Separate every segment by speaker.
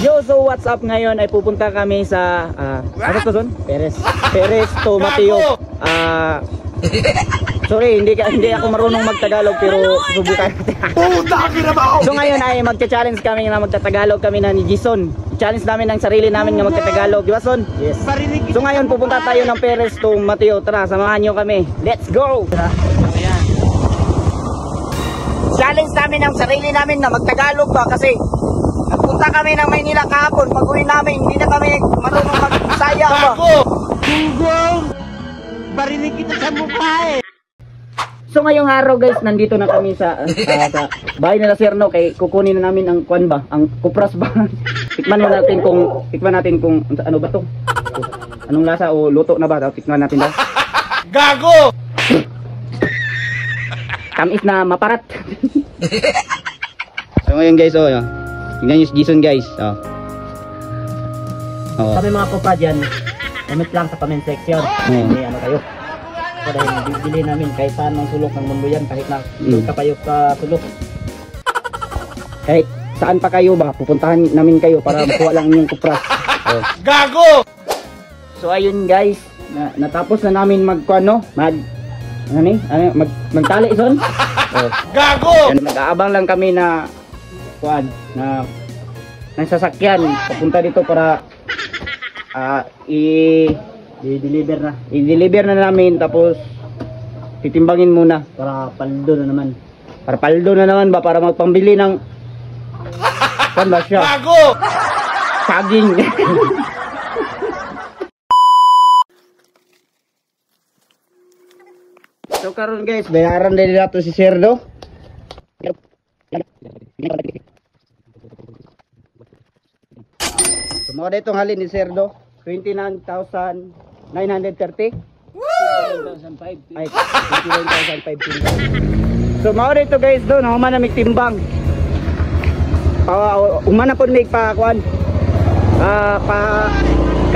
Speaker 1: Yo, so what's up ngayon ay pupunta kami sa ano to son? Perez to Mateo. Sorry, hindi ako marunong magtagalog pero subukan natin. So ngayon ay magcha-challenge kami na magtatagalog kami na ni Jason. Challenge namin ng sarili namin na magtatagalog, di ba son? Yes. So ngayon pupunta tayo ng Perez to Mateo. Tara, samahan niyo kami. Let's go. Ayan. Challenge namin ng sarili namin na magtagalog ba kasi nagpunta kami ng Maynila kahapon. Pag-uwi namin, hindi na kami marunong mag-Bisaya ba?
Speaker 2: Google! Barinig kita sa mukha eh!
Speaker 1: So ngayong araw guys, nandito na kami sa bahay nila Sir No. Kay kukunin na namin ang kwan ba? Ang kupras ba? Tikman natin kung ano ba to? Anong lasa o luto na ba? Tikman natin daw.
Speaker 2: Gago!
Speaker 1: Tamis na maparat. So ngayon guys, tingnan nyo si Jason guys.
Speaker 3: Kami mga kupra dyan, comment lang sa comment section. Hindi ano kayo. So dahil bibili namin kahit saan ng sulok ng mundo yan, kahit na kapayo sa sulok.
Speaker 1: Kahit saan pa kayo ba, pupuntahan namin kayo para makuha lang yung kupras.
Speaker 2: Gago!
Speaker 1: So ayun guys, natapos na namin magtali son.
Speaker 2: Gago!
Speaker 1: Nag-aabang lang kami na ng sasakyan papunta dito para i-deliver na namin, tapos titimbangin muna
Speaker 3: Para paldo na naman.
Speaker 1: Para magpambili ng ba siya?
Speaker 2: Gago!
Speaker 1: Saging. So karon guys, bayaran din nato si Serdo. So mga ditong halin ni Serdo, 29,930.
Speaker 3: 2005.
Speaker 1: Ay, 29,500. So mga dito guys doon, humana mig timbang. Umana po mig pa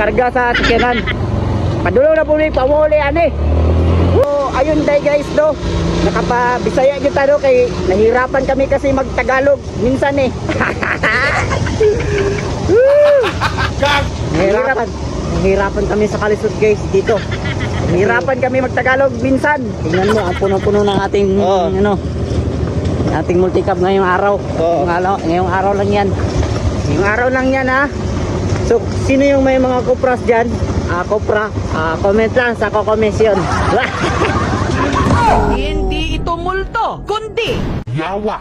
Speaker 1: karga sa sakyanan. Padulong na po mig pawuli ani. So ayun day guys do, nakapabisaya gyud tado kay nahirapan kami kasi magtagalog minsan eh. Nahirapan kami sa kalisod guys dito. Nahirapan kami magtagalog minsan.
Speaker 3: Tingnan mo, ang puno-puno ng ating ating multicab ngayong araw. Ngayong araw lang yan.
Speaker 1: Ngayong araw lang yan ha. So sino yung may mga kupras dyan? Comment lang sa kokomensyon.
Speaker 4: Hindi ito multo, kundi
Speaker 2: Yawa!